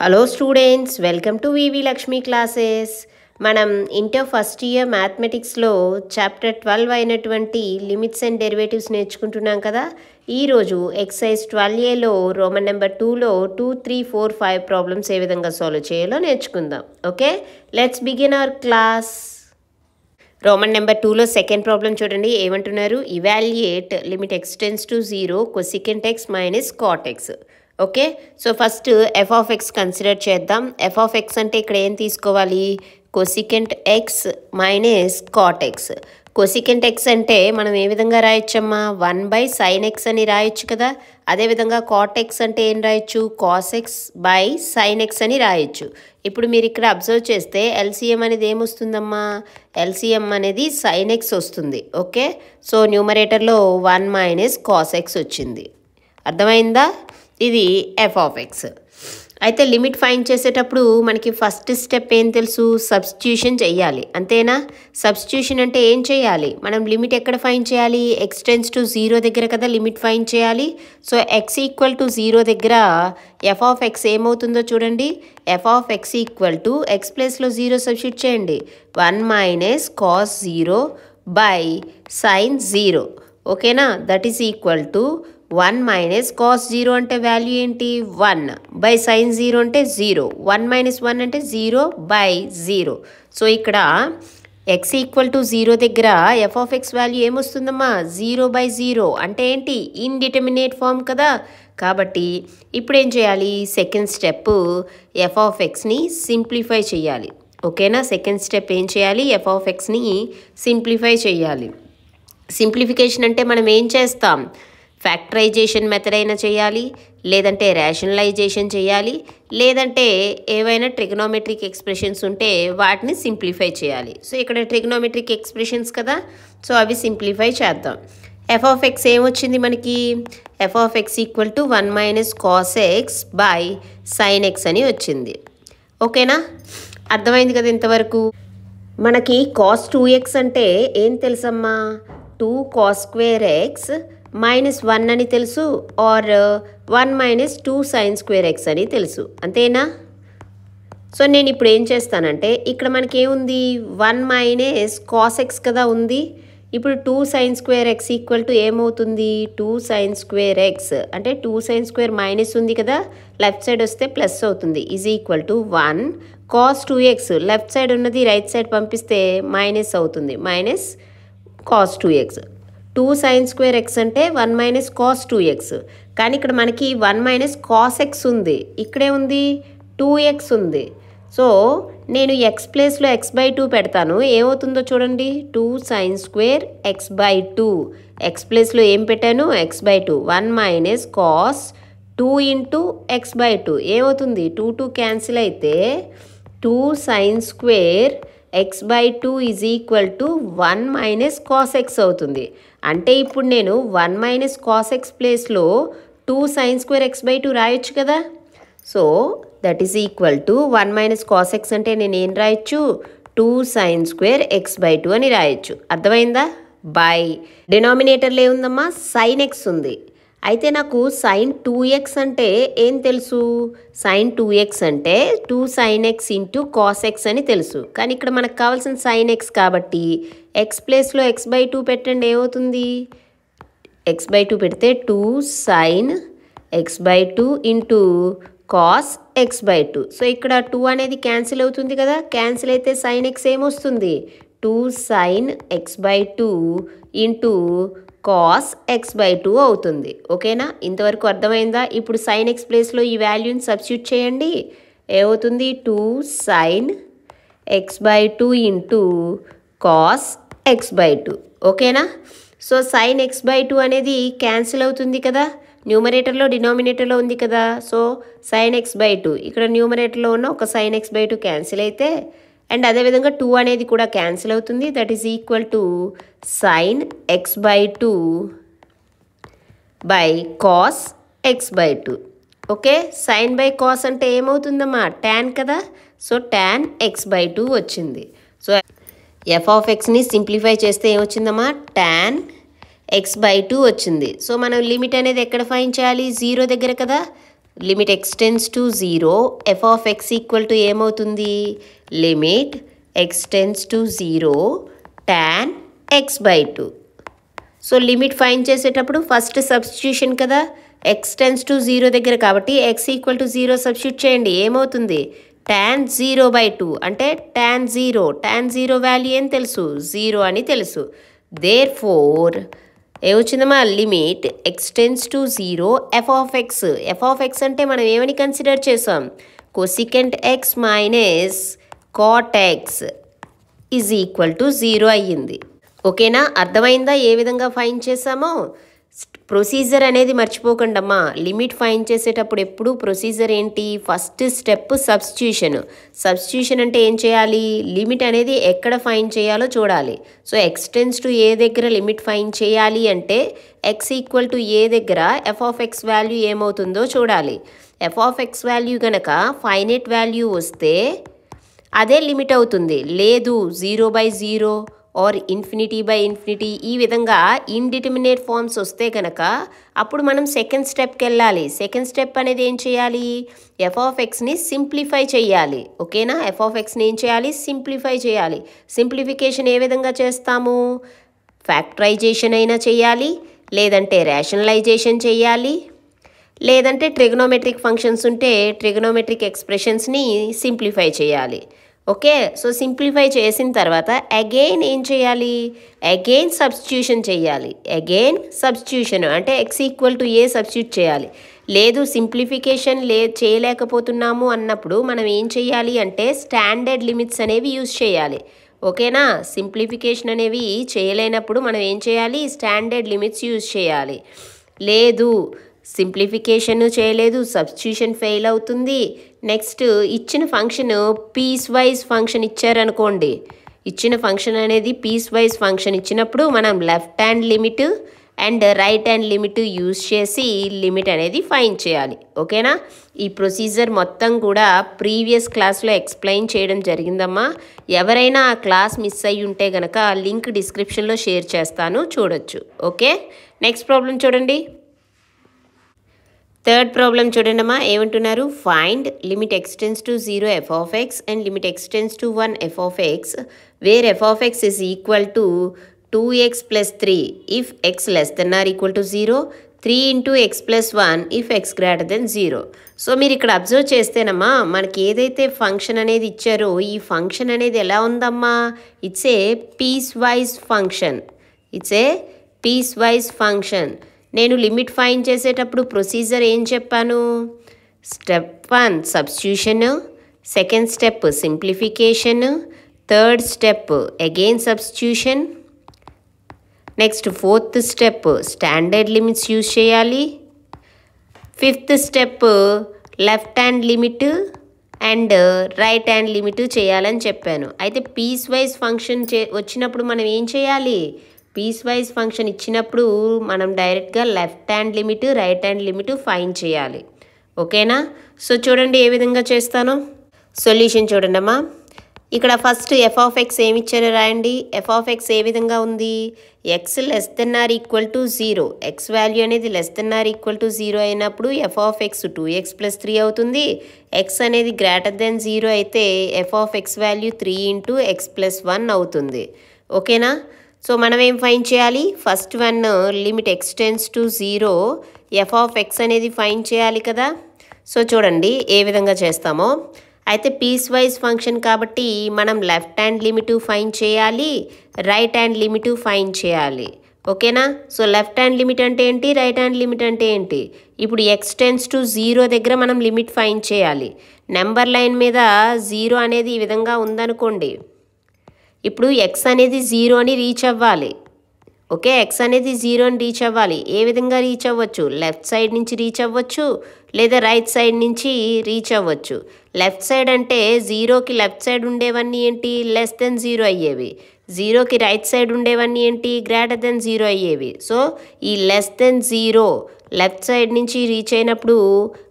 Hello students, welcome to V V Lakshmi classes. మనం inter first year మ్యాథమెటిక్స్లో chapter 12 అయినటువంటి limits and derivatives నేర్చుకుంటున్నాం కదా. ఈరోజు ఎక్సర్సైజ్ 12Aలో రోమన్ నెంబర్ 2లో 2, 3, 4, 5 ప్రాబ్లమ్స్ ఏ విధంగా సాల్వ్ చేయాలో నేర్చుకుందాం. Okay, let's begin our class. Roman number 2లో సెకండ్ ప్రాబ్లం చూడండి. ఏమంటున్నారు? Evaluate limit x tends to 0 cosecant x minus cot x. Okay, so first f of x consider చేద్దాం. F of x అంటే ఇక్కడ ఏం తీసుకోవాలి? Cosecant x minus cot x. Cosecant x అంటే మనం ఏ విధంగా రాయొచ్చమ్మా? 1/sin x అని రాయొచ్చు కదా. అదేవిధంగా కాట్ ఎక్స్ అంటే ఏం రాయొచ్చు? Cos X by sine X అని రాయొచ్చు. ఇప్పుడు మీరు ఇక్కడ అబ్జర్వ్ చేస్తే ఎల్సిఎం అనేది ఏమొస్తుందమ్మా? ఎల్సిఎం అనేది సైన్ ఎక్స్ వస్తుంది. ఓకే, సో న్యూమరేటర్లో 1 మైనస్ కాస్ ఎక్స్ వచ్చింది. అర్థమైందా? ఇది ఎఫ్ ఆఫ్ ఎక్స్. అయితే లిమిట్ ఫైండ్ చేసేటప్పుడు మనకి ఫస్ట్ స్టెప్ ఏం తెలుసు? సబ్స్టిట్యూషన్ చెయ్యాలి, అంతేనా? సబ్స్టిట్యూషన్ అంటే ఏం చేయాలి? మనం లిమిట్ ఎక్కడ ఫైండ్ చేయాలి? ఎక్స్ టెన్స్ టు 0 దగ్గర కదా లిమిట్ ఫైండ్ చేయాలి. సో ఎక్స్ ఈక్వల్ టు 0 దగ్గర ఎఫ్ ఆఫ్ ఎక్స్ ఏమవుతుందో చూడండి. F of x equal to X ప్లేస్లో 0 సబ్స్టిట్యూట్ చేయండి. 1 మైనస్ కాస్ 0 బై సైన్ 0. ఓకేనా? That is equal to 1 minus cos 0 అంటే వాల్యూ ఏంటి? 1 బై సైన్ 0 అంటే 0. 1 మైనస్ 1 అంటే 0 బై 0. సో ఇక్కడ ఎక్స్ ఈక్వల్ టు 0 దగ్గర ఎఫ్ ఆఫ్ ఎక్స్ వాల్యూ ఏమొస్తుందమ్మా? 0/0 అంటే ఏంటి? ఇండిటర్మినేట్ ఫామ్ కదా. కాబట్టి ఇప్పుడు ఏం చేయాలి? సెకండ్ స్టెప్ ఎఫ్ ఆఫ్ ఎక్స్ని సింప్లిఫై చేయాలి. ఓకేనా? సెకండ్ స్టెప్ ఏం చేయాలి? ఎఫ్ ఆఫ్ ఎక్స్ని సింప్లిఫై చేయాలి. సింప్లిఫికేషన్ అంటే మనం ఏం చేస్తాం? ఫ్యాక్టరైజేషన్ మెథడ్ అయినా చేయాలి, లేదంటే రేషనలైజేషన్ చేయాలి, లేదంటే ఏవైనా ట్రిగ్నోమెట్రిక్ ఎక్స్ప్రెషన్స్ ఉంటే వాటిని సింప్లిఫై చేయాలి. సో ఇక్కడ ట్రిగ్నోమెట్రిక్ ఎక్స్ప్రెషన్స్ కదా, సో అవి సింప్లిఫై చేద్దాం. ఎఫ్ ఆఫ్ ఎక్స్ ఏమొచ్చింది మనకి? F of x equal to 1 minus cos X by sine X అని వచ్చింది. ఓకేనా? అర్థమైంది కదా ఇంతవరకు? మనకి కాస్ 2x అంటే ఏం తెలుసమ్మా? 2 కాస్ స్క్వేర్ ఎక్స్ మైనస్ 1 అని తెలుసు, or 1 minus 2 sine square x అని తెలుసు, అంతేనా? సో నేను ఇప్పుడు ఏం చేస్తానంటే ఇక్కడ మనకి ఏముంది? 1 మైనస్ కాస్ ఎక్స్ కదా ఉంది. ఇప్పుడు 2 sine square X equal to ఏమవుతుంది? 2 సైన్ స్క్వేర్ ఎక్స్ అంటే 2 సైన్ స్క్వేర్ మైనస్ ఉంది కదా, లెఫ్ట్ సైడ్ వస్తే ప్లస్ అవుతుంది. Is equal to 1 cos 2x. Left side ఉన్నది రైట్ సైడ్ పంపిస్తే మైనస్ అవుతుంది, minus cos 2x. 2 sine square X అంటే 1 మైనస్ కాస్ 2x. కానీ ఇక్కడ మనకి 1 మైనస్ కాస్ ఎక్స్ ఉంది, ఇక్కడే ఉంది 2x ఉంది. సో నేను ఎక్స్ ప్లేస్లో x/2 పెడతాను. ఏమవుతుందో చూడండి. 2 సైన్ స్క్వేర్ x/2. ఎక్స్ ప్లేస్లో ఏం పెట్టాను? x/2. 1 minus cos 2 into x/2 ఏమవుతుంది? 2 క్యాన్సిల్ అయితే 2 sine square x/2 is equal to 1 minus cos X అవుతుంది. అంటే ఇప్పుడు నేను 1 మైనస్ కాస్ ఎక్స్ ప్లేస్లో 2 సైన్ స్క్వేర్ x/2 రాయొచ్చు కదా. So that is equal to 1 minus cos X అంటే నేను ఏం రాయొచ్చు? 2 సైన్ స్క్వేర్ x/2 అని రాయొచ్చు. అర్థమైందా? బై డినామినేటర్లో ఏముందమ్మా? సైన్ ఎక్స్ ఉంది. అయితే నాకు సైన్ 2x అంటే ఏం తెలుసు? సైన్ 2x అంటే 2 sign X into cos X అని తెలుసు. కానీ ఇక్కడ మనకు కావాల్సిన సైన్ ఎక్స్ కాబట్టి ఎక్స్ ప్లేస్లో x/2 పెట్టండి. ఏమవుతుంది? x/2 పెడితే 2 sign x/2 into cos x/2. So ఇక్కడ 2 అనేది క్యాన్సిల్ అవుతుంది కదా. క్యాన్సిల్ అయితే సైన్ ఎక్స్ ఏమొస్తుంది? 2 sign x/2 into cos x/2 అవుతుంది. ఓకేనా? ఇంతవరకు అర్థమైందా? ఇప్పుడు సైన్ ఎక్స్ ప్లేస్లో ఈ వాల్యూని సబ్స్టిట్యూట్ చేయండి. ఏమవుతుంది? 2 sign x/2 into cos x/2. ఓకేనా? సో సైన్ x/2 అనేది క్యాన్సిల్ అవుతుంది కదా, న్యూమరేటర్లో డినామినేటర్లో ఉంది కదా. సో సైన్ x/2 ఇక్కడ న్యూమరేటర్లో ఉన్న ఒక సైన్ x/2 క్యాన్సిల్ అయితే, అండ్ అదేవిధంగా 2 అనేది కూడా క్యాన్సిల్ అవుతుంది. That is equal to sine x/2 by cos x/2. Okay, sine by cos అంటే ఏమవుతుందమ్మా? ట్యాన్ కదా. సో ట్యాన్ x/2 వచ్చింది. సో ఎఫ్ ఆఫ్ ఎక్స్ని సింప్లిఫై చేస్తే ఏమొచ్చిందమ్మా? ట్యాన్ x/2 వచ్చింది. సో మనం లిమిట్ అనేది ఎక్కడ ఫైండ్ చేయాలి? 0 దగ్గర కదా. Limit x tends to 0 f of x equal to ఏమవుతుంది, limit x tends to 0 tan x/2. So limit find చేసేటప్పుడు ఫస్ట్ సబ్స్టిట్యూషన్ కదా, ఎక్స్ టెన్స్ టు 0 దగ్గర కాబట్టి ఎక్స్ ఈక్వల్ టు 0 సబ్స్టిట్యూట్ చేయండి, ఏమవుతుంది tan 0/2 అంటే tan 0 వాల్యూ ఏం తెలుసు, 0 అని తెలుసు. దేర్ ఫోర్ ఏమొచ్చిందమ్మా, limit x tends to 0 f of x అంటే మనం ఏమని కన్సిడర్ చేసాం, cosecant x minus cot x is equal to 0 అయ్యింది. ఓకేనా, అర్థమైందా ఏ విధంగా ఫైండ్ చేసామో? ప్రొసీజర్ అనేది మర్చిపోకండమ్మా. లిమిట్ ఫైండ్ చేసేటప్పుడు ఎప్పుడు ప్రొసీజర్ ఏంటి, ఫస్ట్ స్టెప్ సబ్స్టిట్యూషన్ అంటే ఏం చేయాలి, లిమిట్ అనేది ఎక్కడ ఫైండ్ చేయాలో చూడాలి. సో ఎక్స్ టెన్స్ టు ఏ దగ్గర లిమిట్ ఫైండ్ చేయాలి అంటే ఎక్స్ ఈక్వల్ టు ఏ దగ్గర ఎఫ్ ఆఫ్ ఎక్స్ వాల్యూ ఏమవుతుందో చూడాలి. ఎఫ్ ఆఫ్ ఎక్స్ వాల్యూ కనుక ఫైనైట్ వాల్యూ వస్తే అదే లిమిట్ అవుతుంది, లేదు 0/0 ఆర్ ఇన్ఫినిటీ ఈ విధంగా ఇండిటర్మినేట్ ఫార్మ్స్ వస్తే కనుక అప్పుడు మనం సెకండ్ స్టెప్కి వెళ్ళాలి. సెకండ్ స్టెప్ అనేది ఏం చేయాలి, ఎఫ్ ఆఫ్ ఎక్స్ని సింప్లిఫై చేయాలి. ఓకేనా, ఎఫ్ ఆఫ్ ఎక్స్ని ఏం చేయాలి, సింప్లిఫై చేయాలి. సింప్లిఫికేషన్ ఏ విధంగా చేస్తాము, ఫ్యాక్టరైజేషన్ అయినా చేయాలి, లేదంటే రేషనలైజేషన్ చేయాలి, లేదంటే ట్రిగనోమెట్రిక్ ఫంక్షన్స్ ఉంటే ట్రిగనోమెట్రిక్ ఎక్స్ప్రెషన్స్ని సింప్లిఫై చేయాలి. ఓకే, సో సింప్లిఫై చేసిన తర్వాత అగైన్ ఏం చేయాలి, అగైన్ సబ్స్టిట్యూషన్ చేయాలి. అగైన్ సబ్స్టిట్యూషన్ అంటే X equal to A substitute చేయాలి. లేదు సింప్లిఫికేషన్ చేయలేకపోతున్నాము అన్నప్పుడు మనం ఏం చేయాలి అంటే స్టాండర్డ్ లిమిట్స్ అనేవి యూజ్ చేయాలి. ఓకేనా, సింప్లిఫికేషన్ అనేవి చేయలేనప్పుడు మనం ఏం చేయాలి, స్టాండర్డ్ లిమిట్స్ యూజ్ చేయాలి. లేదు సింప్లిఫికేషన్ చేయలేదు, సబ్స్టిట్యూషన్ ఫెయిల్ అవుతుంది. నెక్స్ట్ ఇచ్చిన ఫంక్షన్ పీస్ వైజ్ ఫంక్షన్ ఇచ్చారనుకోండి, ఇచ్చిన ఫంక్షన్ అనేది పీస్ వైజ్ ఫంక్షన్ ఇచ్చినప్పుడు మనం left hand limit and right hand limit use చేసి లిమిట్ అనేది ఫైండ్ చేయాలి. ఓకేనా, ఈ ప్రొసీజర్ మొత్తం కూడా ప్రీవియస్ క్లాస్లో ఎక్స్ప్లెయిన్ చేయడం జరిగిందమ్మా. ఎవరైనా ఆ క్లాస్ మిస్ అయ్యి ఉంటే కనుక లింక్ డిస్క్రిప్షన్లో షేర్ చేస్తాను, చూడొచ్చు. ఓకే, నెక్స్ట్ ప్రాబ్లం చూడండి. థర్డ్ ప్రాబ్లం చూడండమ్మా, ఏమంటున్నారు, find limit x tends to 0 f of x and limit x tends to 1 f of x where f of x is equal to 2x + 3 if x less than or equal to 0, 3 × x + 1 if x greater than 0. So మీరు ఇక్కడ observe చేస్తేనమ్మా మనకి ఏదైతే function అనేది ఇచ్చారో ఈ function అనేది ఎలా ఉందమ్మా, it's a piecewise function. నేను లిమిట్ ఫైండ్ చేసేటప్పుడు ప్రొసీజర్ ఏం చెప్పాను, step 1 substitution, second step simplification, third step again substitution, next fourth step standard limits use చేయాలి, fifth step left hand limit and right hand limit చేయాలని చెప్పాను. అయితే piece wise function వచ్చినప్పుడు మనం ఏం చేయాలి, పీస్ వైజ్ ఫంక్షన్ ఇచ్చినప్పుడు మనం డైరెక్ట్గా left hand limit right hand limit find చేయాలి. ఓకేనా, సో చూడండి ఏ విధంగా చేస్తాను. సొల్యూషన్ చూడండి అమ్మా, ఇక్కడ ఫస్ట్ ఎఫ్ ఆఫ్ ఎక్స్ ఏమి ఇచ్చారో రాయండి. ఎఫ్ ఆఫ్ ఎక్స్ ఏ విధంగా ఉంది, x less than or equal to 0, x value అనేది less than or equal to 0 అయినప్పుడు ఎఫ్ ఆఫ్ ఎక్స్ 2x + 3 అవుతుంది. ఎక్స్ అనేది గ్రేటర్ దెన్ 0 అయితే f of x value 3 × x + 1 అవుతుంది. ఓకేనా, సో మనం ఏం ఫైండ్ చేయాలి, first one limit x tends to 0 f of x అనేది ఫైండ్ చేయాలి కదా. సో చూడండి ఏ విధంగా చేస్తామో. అయితే పీస్ వైజ్ ఫంక్షన్ కాబట్టి మనం లెఫ్ట్ హ్యాండ్ లిమిట్ ఫైండ్ చేయాలి, రైట్ హ్యాండ్ లిమిట్ ఫైండ్ చేయాలి. ఓకేనా, సో లెఫ్ట్ హ్యాండ్ లిమిట్ అంటే ఏంటి, రైట్ హ్యాండ్ లిమిట్ అంటే ఏంటి. ఇప్పుడు ఎక్స్ టెన్స్ టు 0 దగ్గర మనం లిమిట్ ఫైండ్ చేయాలి. నెంబర్ లైన్ మీద 0 అనేది ఈ విధంగా ఉందనుకోండి, ఇప్పుడు ఎక్స్ అనేది 0 అని రీచ్ అవ్వాలి. ఓకే, ఎక్స్ అనేది 0 అని రీచ్ అవ్వాలి. ఏ విధంగా రీచ్ అవ్వచ్చు, లెఫ్ట్ సైడ్ నుంచి రీచ్ అవ్వచ్చు, లేదా రైట్ సైడ్ నుంచి రీచ్ అవ్వచ్చు. లెఫ్ట్ సైడ్ అంటే 0కి లెఫ్ట్ సైడ్ ఉండేవన్నీ ఏంటి, లెస్ దెన్ 0 అయ్యేవి. 0కి రైట్ సైడ్ ఉండేవన్నీ ఏంటి, గ్రేటర్ దెన్ 0 అయ్యేవి. సో ఈ లెస్ దెన్ 0 లెఫ్ట్ సైడ్ నుంచి రీచ్ అయినప్పుడు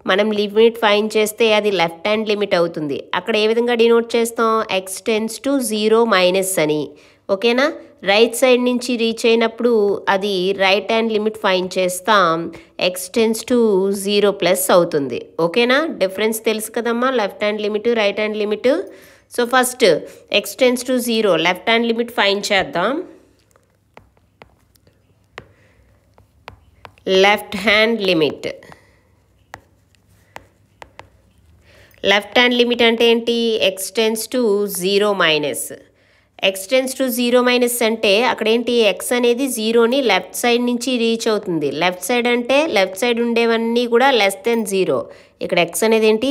మనం లిమిట్ ఫైండ్ చేస్తే అది లెఫ్ట్ హ్యాండ్ లిమిట్ అవుతుంది. అక్కడ ఏ విధంగా డినోట్ చేస్తాం, ఎక్స్ టెన్స్ టు 0 మైనస్ అని. ఓకేనా. రైట్ సైడ్ నుంచి రీచ్ అయినప్పుడు అది రైట్ హ్యాండ్ లిమిట్ ఫైండ్ చేస్తాం, ఎక్స్ టెన్స్ టు 0+ అవుతుంది. ఓకేనా, డిఫరెన్స్ తెలుసు కదమ్మా left hand limit right hand limit. So first x tends to 0 left hand limit find చేద్దాం. Left hand limit, left hand limit అంటే ఏంటి, x tends to 0-. X tends to 0- అంటే అక్కడ ఏంటి, ఎక్స్ అనేది 0ని లెఫ్ట్ సైడ్ నుంచి రీచ్ అవుతుంది. లెఫ్ట్ సైడ్ అంటే లెఫ్ట్ సైడ్ ఉండేవన్నీ కూడా <0. ఇక్కడ ఎక్స్ అనేది ఏంటి,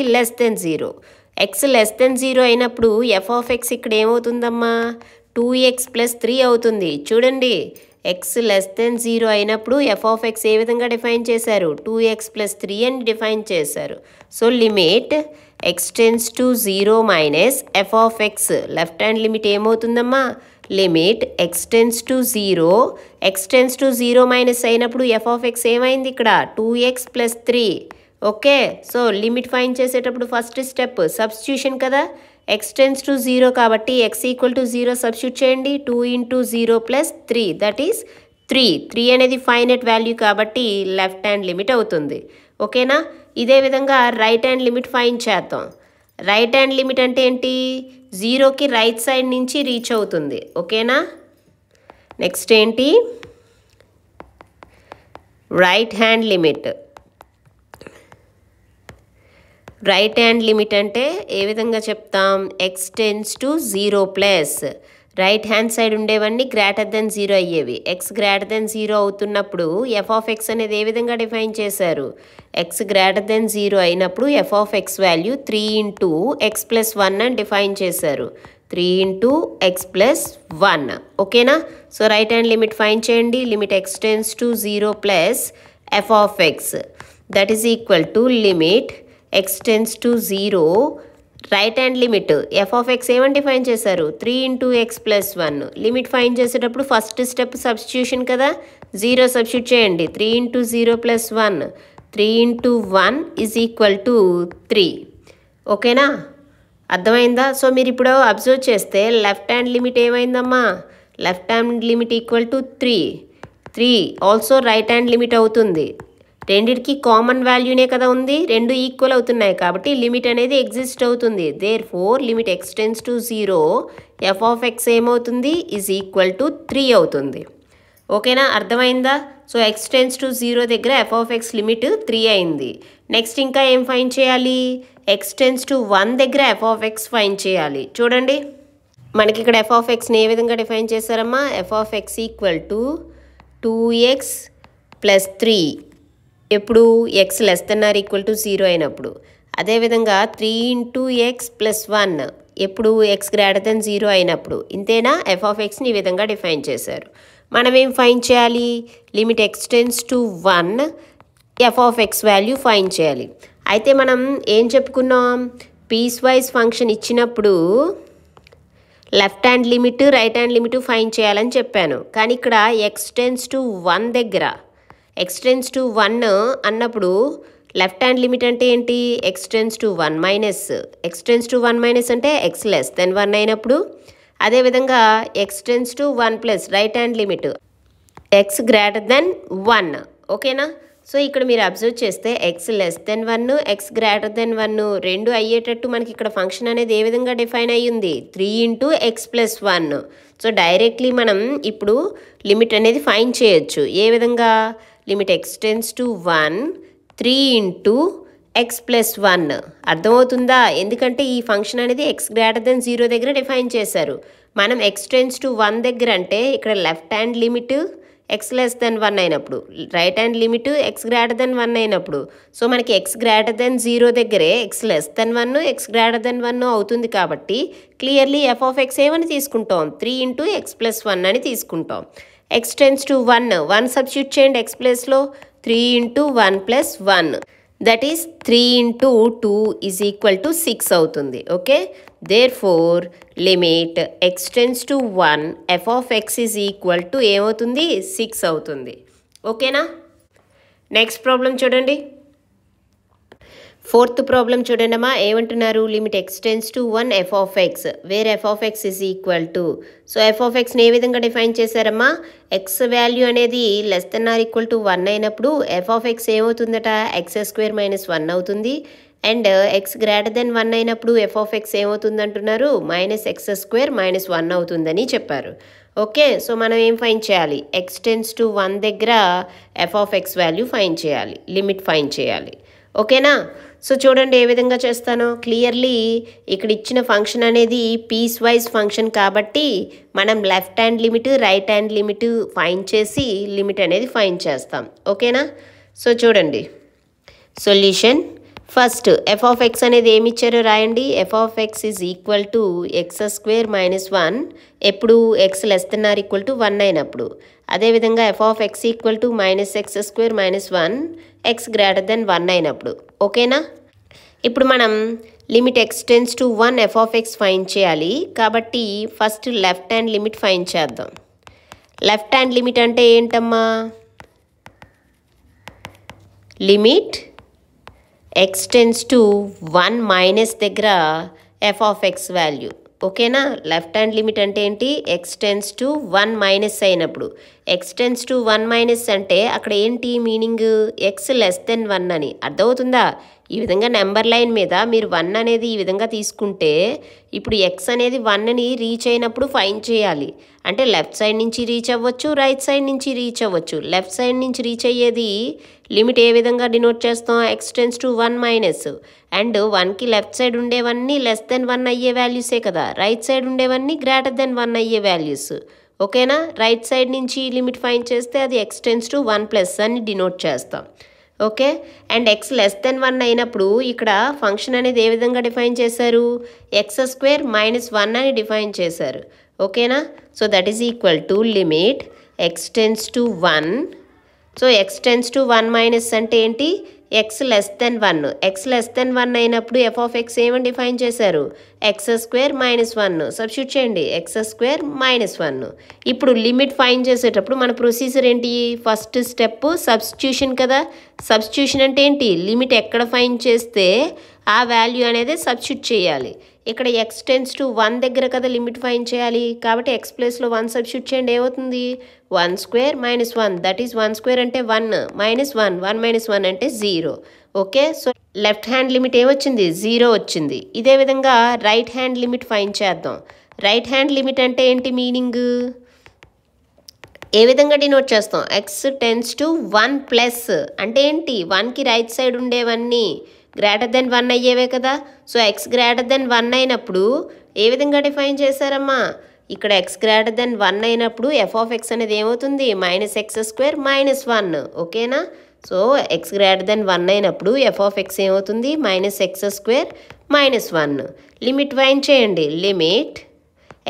<0. ఎక్స్ <0 అయినప్పుడు f(x) ఇక్కడ ఏమవుతుందమ్మా, 2x + 3 అవుతుంది. చూడండి, ఎక్స్ <0 అయినప్పుడు f(x) ఏ విధంగా డిఫైన్ చేశారు, 2x + 3 అని డిఫైన్ చేశారు. So limit x tends to 0- f(x) left hand limit ఏమవుతుందమ్మా, limit x tends to 0 x tends to 0- అయినప్పుడు f(x) ఏమైంది ఇక్కడ, 2x + 3. Okay, so limit find చేసేటప్పుడు ఫస్ట్ స్టెప్ సబ్స్టిట్యూషన్ కదా, ఎక్స్ టెన్స్ టు 0 కాబట్టి x = 0 సబ్స్టిట్యూట్ చేయండి. 2 × 0 + 3 that is 3. 3 అనేది finite value కాబట్టి లెఫ్ట్ హ్యాండ్ లిమిట్ అవుతుంది. ఓకేనా, ఇదే విధంగా రైట్ హ్యాండ్ లిమిట్ ఫైండ్ చేద్దాం. రైట్ హ్యాండ్ లిమిట్ అంటే ఏంటి, 0కి రైట్ సైడ్ నుంచి రీచ్ అవుతుంది. ఓకేనా, నెక్స్ట్ ఏంటి, right hand limit. Right hand limit అంటే ఏ విధంగా చెప్తాం, x tends to 0+. Right hand side ఉండేవన్నీ <0 అయ్యేవి. ఎక్స్ <0 అవుతున్నప్పుడు f(x) అనేది ఏ విధంగా డిఫైన్ చేశారు, ఎక్స్ <0 అయినప్పుడు f(x) వాల్యూ 3 × x + 1 అని డిఫైన్ చేశారు. 3 × x + 1. ఓకేనా, so right hand limit find చేయండి. Limit x tends to 0+ f(x) that is equal to limit x tends to 0 right hand limit f(x) ఏమని డిఫైన్ చేశారు, 3 × x + 1. లిమిట్ ఫైండ్ చేసేటప్పుడు first step substitution కదా, 0 substitute చేయండి. 3 × 0 + 1 3 × 1 = 3. ఓకేనా, అర్థమైందా. So మీరు ఇప్పుడు అబ్జర్వ్ చేస్తే లెఫ్ట్ హ్యాండ్ లిమిట్ ఏమైందమ్మా, left hand limit = 3 also right hand limit అవుతుంది. రెండిటికి కామన్ వాల్యూనే కదా ఉంది, రెండు ఈక్వల్ అవుతున్నాయి కాబట్టి లిమిట్ అనేది ఎగ్జిస్ట్ అవుతుంది. Therefore limit x tends to 0 f(x) ఏమవుతుంది, = 3 అవుతుంది. ఓకేనా, అర్థమైందా. సో ఎక్స్ టెన్స్ టు 0 దగ్గర f(x) లిమిట్ 3 అయింది. నెక్స్ట్ ఇంకా ఏం ఫైండ్ చేయాలి, ఎక్స్ టెన్స్ టు 1 దగ్గర f(x) ఫైండ్ చేయాలి. చూడండి, మనకి ఇక్కడ f(x)ని ఏ విధంగా డిఫైన్ చేశారమ్మా, f(x) = 2x + 3 ఎప్పుడు x <= 0 అయినప్పుడు. అదేవిధంగా 3 × x + 1 ఎప్పుడు x <0 అయినప్పుడు. ఇంతేనా, f(x)ని ఈ విధంగా డిఫైన్ చేశారు. మనం ఏం ఫైండ్ చేయాలి, limit x tends to 1 f(x) value find చేయాలి. అయితే మనం ఏం చెప్పుకున్నాం, పీస్ వైజ్ ఫంక్షన్ ఇచ్చినప్పుడు left hand limit right hand limit find చేయాలని చెప్పాను. కానీ ఇక్కడ ఎక్స్ టెన్స్ టు 1 దగ్గర ఎక్స్ టెన్స్ టు 1 అన్నప్పుడు లెఫ్ట్ హ్యాండ్ లిమిట్ అంటే ఏంటి, x tends to 1- X tends to 1- అంటే x <1 అయినప్పుడు. అదేవిధంగా X tends to 1+ right hand limit x <1. ఓకేనా, సో ఇక్కడ మీరు అబ్జర్వ్ చేస్తే x <1 x <1 రెండు అయ్యేటట్టు మనకి ఇక్కడ ఫంక్షన్ అనేది ఏ విధంగా డిఫైన్ అయ్యింది, 3 × x + 1. సో డైరెక్ట్లీ మనం ఇప్పుడు లిమిట్ అనేది ఫైండ్ చేయొచ్చు. ఏ విధంగా, limit x tends to 1 3 × x + 1. అర్థమవుతుందా, ఎందుకంటే ఈ ఫంక్షన్ అనేది x <0 దగ్గర డిఫైన్ చేశారు. మనం ఎక్స్ టెన్స్ టు 1 దగ్గర అంటే ఇక్కడ లెఫ్ట్ హ్యాండ్ లిమిట్ x <1 అయినప్పుడు, రైట్ హ్యాండ్ లిమిట్ x <1 అయినప్పుడు. సో మనకి x <0 దగ్గరే x <1 x <1 అవుతుంది కాబట్టి క్లియర్లీ f(x) ఏమని తీసుకుంటాం, 3 × x + 1 అని తీసుకుంటాం. ఎక్స్ టెన్స్ టు 1 సబ్స్టిట్యూట్ చేయండి x ప్లేస్లో, 3 × 1 + 1 దట్ ఈస్ 3 × 2 = 6 అవుతుంది. Okay, therefore limit x tends to 1 f(x) ఏమవుతుంది, 6 అవుతుంది. ఓకేనా, నెక్స్ట్ ప్రాబ్లం చూడండి. ఫోర్త్ ప్రాబ్లం చూడండమ్మా ఏమంటున్నారు limit x tends to 1 f of x where f of x is equal to so f of ఎక్స్ని ఏ విధంగా డిఫైన్ చేశారమ్మా ఎక్స్ వాల్యూ అనేది less than or equal to 1 అయినప్పుడు f ఆఫ్ ఎక్స్ ఏమవుతుందట ఎక్స్ స్క్వేర్ మైనస్ 1 అవుతుంది అండ్ ఎక్స్ గ్రేటర్ దెన్ 1 అయినప్పుడు f ఆఫ్ ఎక్స్ ఏమవుతుంది అంటున్నారు మైనస్ ఎక్స్ స్క్వేర్ మైనస్ 1 అవుతుందని చెప్పారు ఓకే సో మనం ఏం ఫైండ్ చేయాలి x టెన్స్ టు 1 దగ్గర f of x value find చేయాలి లిమిట్ ఫైండ్ చేయాలి ఓకేనా సో చూడండి ఏ విధంగా చేస్తానో క్లియర్లీ ఇక్కడ ఇచ్చిన ఫంక్షన్ అనేది పీస్ వైజ్ ఫంక్షన్ కాబట్టి మనం left hand limit right hand limit find చేసి లిమిట్ అనేది ఫైండ్ చేస్తాం ఓకేనా సో చూడండి solution first f of x అనేది ఏమి ఇచ్చారో రాయండి f of x is equal to x square minus 1 ఎప్పుడు x less than or equal to 1 అయినప్పుడు అదేవిధంగా f of x equal to minus x square minus 1 x greater than 1 అయినప్పుడు ఓకేనా ఇప్పుడు మనం limit x tends to 1 f of X find చేయాలి కాబట్టి first left hand limit find చేద్దాం left hand limit అంటే ఏంటమ్మా limit x tends to 1 minus దగ్గర ఎఫ్ ఆఫ్ ఎక్స్ వాల్యూ ఓకేనా లెఫ్ట్ హ్యాండ్ లిమిట్ అంటే ఏంటి ఎక్స్ టెన్స్ టు 1 మైనస్ అయినప్పుడు ఎక్స్ టెన్స్ టు 1 మైనస్ అంటే అక్కడ ఏంటి మీనింగ్ ఎక్స్ లెస్ దెన్ 1 అని అర్థమవుతుందా ఈ విధంగా నెంబర్ లైన్ మీద మీరు 1 అనేది ఈ విధంగా తీసుకుంటే ఇప్పుడు ఎక్స్ అనేది 1ని రీచ్ అయినప్పుడు ఫైండ్ చేయాలి అంటే లెఫ్ట్ సైడ్ నుంచి రీచ్ అవ్వచ్చు రైట్ సైడ్ నుంచి రీచ్ అవ్వచ్చు లెఫ్ట్ సైడ్ నుంచి రీచ్ అయ్యేది లిమిట్ ఏ విధంగా డినోట్ చేస్తాం x tends to 1 minus and 1కి లెఫ్ట్ సైడ్ ఉండేవన్నీ లెస్ దెన్ 1 అయ్యే వాల్యూసే కదా రైట్ సైడ్ ఉండేవన్నీ గ్రేటర్ దెన్ 1 అయ్యే వాల్యూస్ ఓకేనా రైట్ సైడ్ నుంచి లిమిట్ ఫైండ్ చేస్తే అది ఎక్స్ టెన్స్ టు 1 ప్లస్ అని డినోట్ చేస్తాం okay and X less then 1 అయినప్పుడు ఇక్కడ ఫంక్షన్ అనేది ఏ విధంగా డిఫైన్ చేశారు ఎక్స్ స్క్వేర్ మైనస్ 1 అని డిఫైన్ చేశారు ఓకేనా so that is equal to limit x tends to 1 so x tends to 1 minus అంటే ఏంటి x less then 1 X less then 1 అయినప్పుడు ఎఫ్ ఆఫ్ ఎక్స్ ఏమని డిఫైన్ చేశారు ఎక్స్ స్క్వేర్ మైనస్ 1 సబ్స్టిట్యూట్ చేయండి X square minus 1 ఇప్పుడు limit find చేసేటప్పుడు మన procedure ఏంటి ఫస్ట్ స్టెప్ సబ్స్టిట్యూషన్ కదా సబ్స్టిట్యూషన్ అంటే ఏంటి లిమిట్ ఎక్కడ ఫైండ్ చేస్తే ఆ వాల్యూ అనేది సబ్స్టిట్యూట్ చేయాలి ఇక్కడ ఎక్స్ టెన్స్ టు 1 దగ్గర కదా లిమిట్ ఫైండ్ చేయాలి కాబట్టి ఎక్స్ ప్లేస్లో 1 సబ్స్టిట్యూట్ చేయండి ఏమవుతుంది 1 square minus 1 that is 1 square అంటే 1 మైనస్ 1 మైనస్ 1 అంటే 0 okay so left hand limit ఏమొచ్చింది 0 వచ్చింది ఇదే విధంగా రైట్ హ్యాండ్ లిమిట్ ఫైండ్ చేద్దాం రైట్ హ్యాండ్ లిమిట్ అంటే ఏంటి మీనింగ్ ఏ విధంగా డినోట్ చేస్తాం ఎక్స్ టెన్స్ టు 1 ప్లస్ అంటే ఏంటి 1కి రైట్ సైడ్ ఉండేవన్నీ గ్రేటర్ దెన్ 1 అయ్యేవే కదా సో ఎక్స్ గ్రేటర్ దెన్ 1 అయినప్పుడు ఏ విధంగా డిఫైన్ చేశారమ్మా ఇక్కడ ఎక్స్ గ్రేటర్ దెన్ 1 అయినప్పుడు ఎఫ్ ఆఫ్ ఎక్స్ అనేది ఏమవుతుంది మైనస్ ఎక్స్ స్క్వేర్ మైనస్ 1 ఓకేనా సో ఎక్స్ గ్రేటర్ దెన్ 1 అయినప్పుడు ఎఫ్ ఆఫ్ ఎక్స్ ఏమవుతుంది minus x square minus 1 limit find చేయండి limit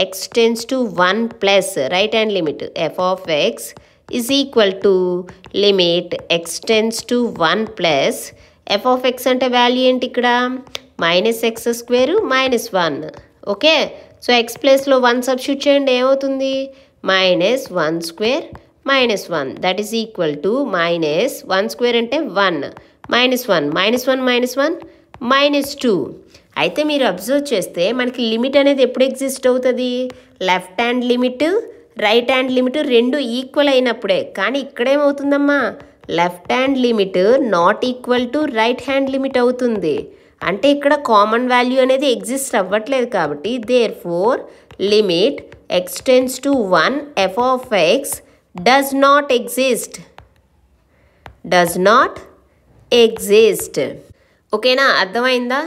x tends to 1 plus right hand limit f of x is equal to limit x tends to 1 plus f of x అంటే value ఏంటి ఇక్కడ minus x square minus 1 okay so x ప్లేస్లో 1 substitute చేయండి ఏమవుతుంది minus 1 square minus 1 that is equal to minus 1 square అంటే 1 minus 1 minus 1 minus 1 minus 2 అయితే మీరు observe చేస్తే మనకి లిమిట్ అనేది ఎప్పుడు ఎగ్జిస్ట్ అవుతుంది left hand limit right hand limit రెండు ఈక్వల్ అయినప్పుడే కానీ ఇక్కడేమవుతుందమ్మా left hand limit not equal to right hand limit అవుతుంది అంటే ఇక్కడ కామన్ వాల్యూ అనేది ఎగ్జిస్ట్ అవ్వట్లేదు కాబట్టి therefore limit x tends to 1 f of x does not exist ఓకేనా అర్థమైందా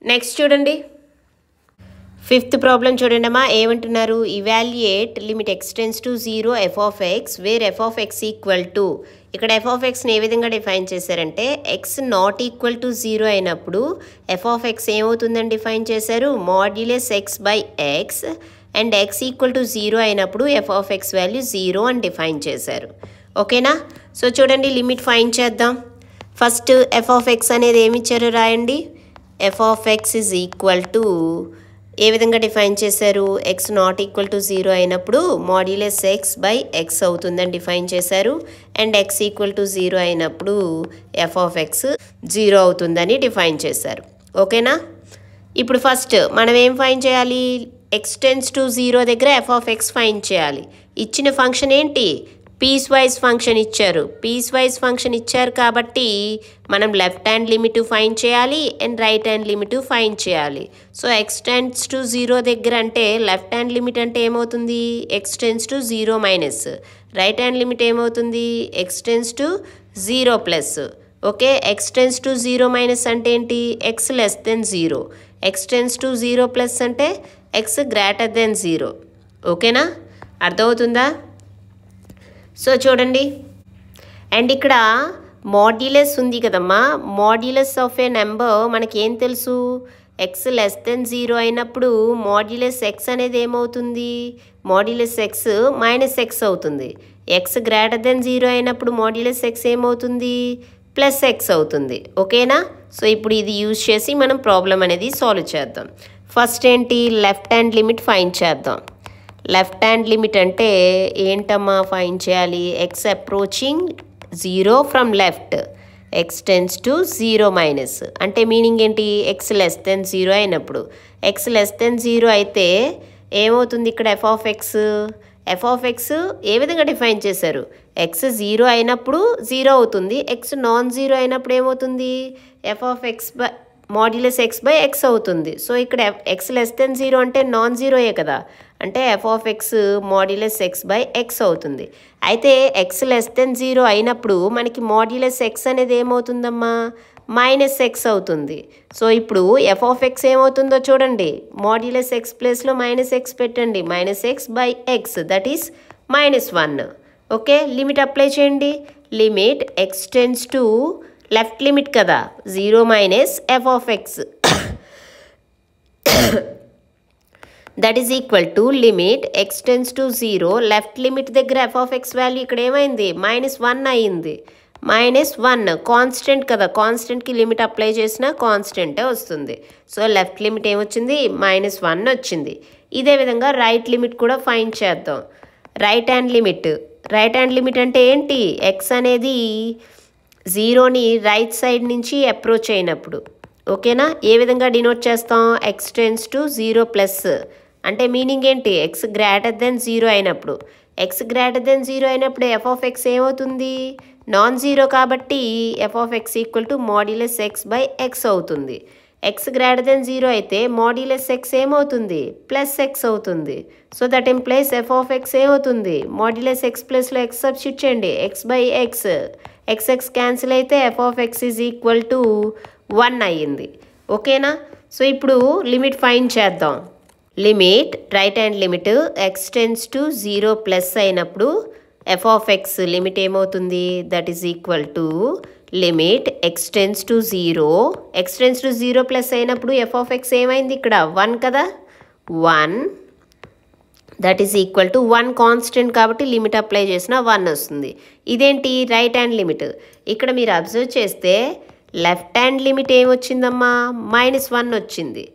నెక్స్ట్ చూడండి ఫిఫ్త్ ప్రాబ్లం చూడండి అమ్మా ఏమంటున్నారు evaluate limit x tends to 0 f of x where f of x equal to ఇక్కడ ఎఫ్ ఆఫ్ ఎక్స్ని ఏ విధంగా డిఫైన్ చేశారంటే ఎక్స్ నాట్ ఈక్వల్ టు 0 అయినప్పుడు ఎఫ్ ఆఫ్ ఎక్స్ ఏమవుతుందని డిఫైన్ చేశారు modulus x by X and x equal to 0 అయినప్పుడు f of x value 0 అని డిఫైన్ చేశారు ఓకేనా సో చూడండి లిమిట్ ఫైండ్ చేద్దాం ఫస్ట్ ఎఫ్ ఆఫ్ ఎక్స్ అనేది ఏమి ఇచ్చారో రాయండి f of x is equal to ఏ విధంగా డిఫైన్ చేశారు? ఎక్స్ నాట్ ఈక్వల్ టు 0 అయినప్పుడు మాడ్యులస్ ఎక్స్ బై ఎక్స్ అవుతుందని డిఫైన్ చేశారు. అండ్ ఎక్స్ ఈక్వల్ టు 0 అయినప్పుడు ఎఫ్ ఆఫ్ ఎక్స్ 0 అవుతుందని డిఫైన్ చేశారు. ఓకేనా? ఇప్పుడు ఫస్ట్ మనం ఏం ఫైన్ చేయాలి? ఎక్స్ టెన్స్ టు 0 దగ్గర ఎఫ్ ఆఫ్ ఎక్స్ ఫైన్ చేయాలి. ఇచ్చిన ఫంక్షన్ ఏంటి? పీస్ వైజ్ ఫంక్షన్ ఇచ్చారు. పీస్ వైజ్ ఫంక్షన్ ఇచ్చారు కాబట్టి మనం లెఫ్ట్ హ్యాండ్ లిమిట్ ఫైన్ చేయాలి and right hand limit find చేయాలి. సో ఎక్స్ టెన్స్ టు 0 దగ్గర అంటే లెఫ్ట్ హ్యాండ్ లిమిట్ అంటే ఏమవుతుంది? X tends to 0 minus. Right hand limit ఏమవుతుంది? X tends to 0 plus. Okay, x tends to 0 minus అంటే ఏంటి? X less than 0. X tends to 0 plus అంటే X greater than 0. ఓకేనా? అర్థమవుతుందా? సో చూడండి, అండ్ ఇక్కడ మాడ్యులస్ ఉంది కదమ్మా. మాడ్యులస్ ఆఫ్ ఏ నెంబర్ మనకి ఏం తెలుసు? ఎక్స్ లెస్ దెన్ 0 అయినప్పుడు మాడ్యులస్ ఎక్స్ అనేది ఏమవుతుంది? మాడ్యులస్ ఎక్స్ మైనస్ ఎక్స్ అవుతుంది. ఎక్స్ గ్రేటర్ దెన్ 0 అయినప్పుడు మాడ్యులస్ ఎక్స్ ఏమవుతుంది? ప్లస్ ఎక్స్ అవుతుంది. ఓకేనా? సో ఇప్పుడు ఇది యూజ్ చేసి మనం ప్రాబ్లం అనేది సాల్వ్ చేద్దాం. ఫస్ట్ ఏంటి? లెఫ్ట్ హ్యాండ్ లిమిట్ ఫైన్ చేద్దాం. లెఫ్ట్ హ్యాండ్ లిమిట్ అంటే ఏంటమ్మా ఫైన్ చేయాలి? X approaching 0 from left, x tends to 0 minus. అంటే మీనింగ్ ఏంటి? ఎక్స్ లెస్ దెన్ 0 అయినప్పుడు. ఎక్స్ లెస్ దెన్ 0 అయితే ఏమవుతుంది ఇక్కడ? F of x. F of x ఏ విధంగా డిఫైన్ చేశారు? ఎక్స్ 0 అయినప్పుడు 0 అవుతుంది. ఎక్స్ నాన్ 0 అయినప్పుడు ఏమవుతుంది? F of X by modulus x by X అవుతుంది. సో ఇక్కడ ఎక్స్ లెస్ దెన్ 0 అంటే నాన్ 0యే కదా, అంటే F of X modulus x by X అవుతుంది. అయితే ఎక్స్ లెస్ దెన్ 0 అయినప్పుడు మనకి మాడ్యులస్ ఎక్స్ అనేది ఏమవుతుందమ్మా? మైనస్ ఎక్స్ అవుతుంది. సో ఇప్పుడు ఎఫ్ ఆఫ్ ఎక్స్ ఏమవుతుందో చూడండి. మాడ్యులస్ ఎక్స్ ప్లేస్లో మైనస్ ఎక్స్ పెట్టండి. Minus x by x that is -1. Okay, limit apply చేయండి. Limit x tends to left limit కదా, 0 minus f of x that is equal to limit x tends to 0. Left limit దగ్గర f of x value ఇక్కడ ఏమైంది? -1 అయింది. -1 constant కదా, కాన్స్టెంట్కి limit apply చేసినా కాన్స్టెంటే వస్తుంది. So left limit ఏమొచ్చింది? -1 వచ్చింది. ఇదే విధంగా రైట్ లిమిట్ కూడా ఫైన్ చేద్దాం. Right hand limit. Right hand limit అంటే ఏంటి? ఎక్స్ అనేది 0ని రైట్ సైడ్ నుంచి అప్రోచ్ అయినప్పుడు. ఓకేనా? ఏ విధంగా డినోట్ చేస్తాం? X tends to 0 plus. అంటే మీనింగ్ ఏంటి? ఎక్స్ గ్రేటర్ దెన్ 0 అయినప్పుడు. ఎక్స్ గ్రేటర్ దెన్ 0 అయినప్పుడు ఎఫ్ ఆఫ్ ఎక్స్ ఏమవుతుంది? నాన్ 0 కాబట్టి F of x equal to modulus x by X అవుతుంది. ఎక్స్ గ్రేటర్ దెన్ 0 అయితే మాడ్యులస్ ఎక్స్ ఏమవుతుంది? ప్లస్ ఎక్స్ అవుతుంది. So that implies f of x ఏమవుతుంది? Modulus x ప్లస్లో x substitute చేయండి. X by x, x x cancel అయితే f of x is equal to 1 అయ్యింది. ఓకేనా? సో ఇప్పుడు లిమిట్ ఫైన్ చేద్దాం. Limit right hand limit x tends to 0 plus అయినప్పుడు f of x limit ఏమవుతుంది? That is equal to limit x tends to 0. X tends to 0 plus అయినప్పుడు f of X ఏమైంది ఇక్కడ? 1 కదా, 1 that is equal to 1 constant కాబట్టి limit apply చేసిన 1 వస్తుంది. ఇదేంటి? Right hand limit. ఇక్కడ మీరు అబ్జర్వ్ చేస్తే లెఫ్ట్ హ్యాండ్ లిమిట్ ఏమొచ్చిందమ్మా? -1 వచ్చింది.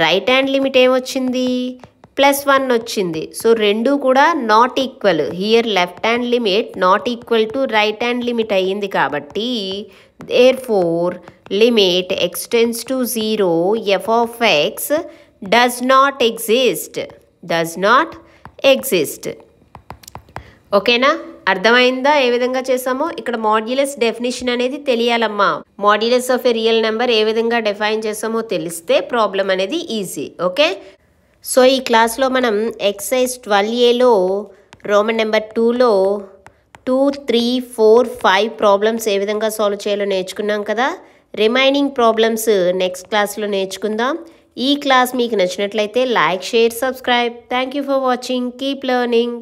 రైట్ హ్యాండ్ లిమిట్ ఏమొచ్చింది? +1 వచ్చింది. సో రెండు కూడా not equal. Here left hand limit not equal to right hand limit అయ్యింది కాబట్టి therefore limit x tends to 0 f of x does not exist. Does not exist. ఓకేనా? అర్థమైందా ఏ విధంగా చేసామో? ఇక్కడ మాడ్యులస్ డెఫినిషన్ అనేది తెలియాలమ్మా. Modulus of a real number ఏ విధంగా డిఫైన్ చేసామో తెలిస్తే ప్రాబ్లం అనేది ఈజీ. ఓకే, సో ఈ క్లాస్లో మనం ఎక్సర్సైజ్ 12Aలో రోమన్ నెంబర్ 2లో 2, 3, 4, 5 ప్రాబ్లమ్స్ ఏ విధంగా సాల్వ్ చేయాలో నేర్చుకున్నాం కదా. రిమైనింగ్ ప్రాబ్లమ్స్ నెక్స్ట్ క్లాస్లో నేర్చుకుందాం. ఈ క్లాస్ మీకు నచ్చినట్లయితే like, share, subscribe. Thank you for watching. Keep learning.